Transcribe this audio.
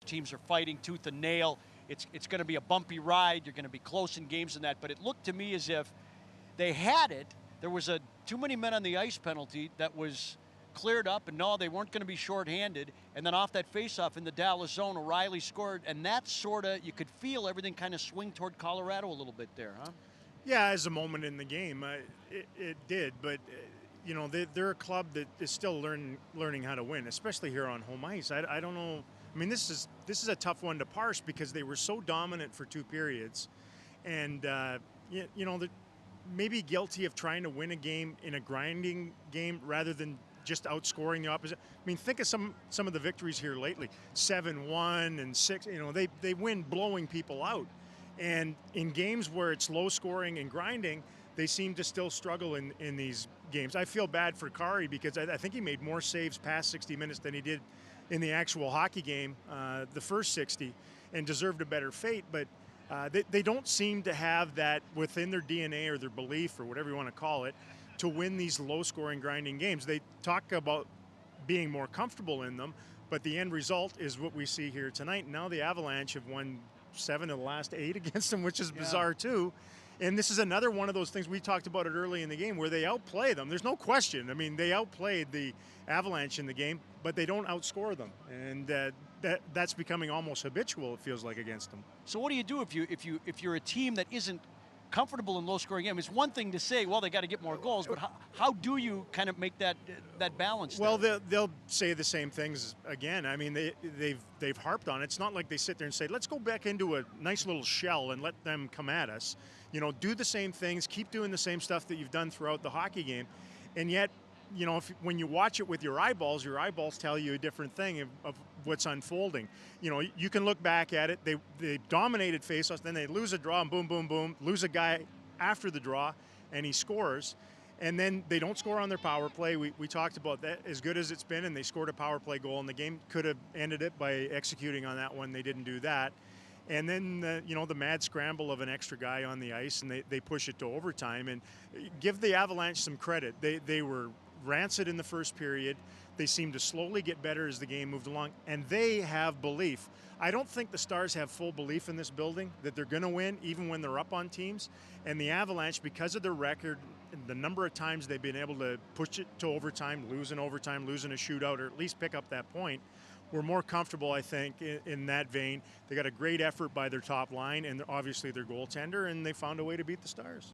teams are fighting tooth and nail. It's going to be a bumpy ride. You're going to be close in games and that. But it looked to me as if they had it. There was a too many men on the ice penalty that was cleared up, and no, they weren't going to be shorthanded. And then off that faceoff in the Dallas zone, O'Reilly scored, and that sort of, you could feel everything kind of swing toward Colorado a little bit there, huh? Yeah, as a moment in the game, it did. But they're a club that is still learning how to win, especially here on home ice. I don't know. I mean, this is a tough one to parse because they were so dominant for two periods, and they're maybe guilty of trying to win a game in a grinding game rather than just outscoring the opposite. I mean, think of some of the victories here lately: 7-1 and 6. They win blowing people out. And in games where it's low scoring and grinding, they seem to still struggle in these games. I feel bad for Kari because I think he made more saves past 60 minutes than he did in the actual hockey game, the first 60, and deserved a better fate. But they don't seem to have that within their DNA or their belief or whatever you want to call it to win these low scoring, grinding games. They talk about being more comfortable in them, but the end result is what we see here tonight. Now the Avalanche have won 7 of the last 8 against them, which is bizarre too. And this is another one of those things, we talked about it early in the game, where they outplay them. There's no question. I mean, they outplayed the Avalanche in the game, but they don't outscore them. And that's becoming almost habitual, it feels like, against them. So what do you do if you're a team that isn't comfortable in low-scoring game? It's one thing to say, well, they got to get more goals, but how do you kind of make that balance? Well, they'll say the same things again. I mean, they've harped on it. It's not like they sit there and say, let's go back into a nice little shell and let them come at us. Do the same things, keep doing the same stuff that you've done throughout the hockey game, and yet, when you watch it with your eyeballs tell you a different thing of what's unfolding. You can look back at it. They dominated faceoffs, then they lose a draw, and boom, boom, boom, lose a guy after the draw, and he scores. And then they don't score on their power play. We talked about that, as good as it's been, and they scored a power play goal, and the game could have ended it by executing on that one. They didn't do that. And then, the mad scramble of an extra guy on the ice, and they push it to overtime. And give the Avalanche some credit. They were rancid in the first period. They seemed to slowly get better as the game moved along, and they have belief. I don't think the Stars have full belief in this building that they're going to win, even when they're up on teams. And the Avalanche, because of their record and the number of times they've been able to push it to overtime, losing a shootout, or at least pick up that point, we're more comfortable, I think, in that vein. They got a great effort by their top line and obviously their goaltender, and they found a way to beat the Stars.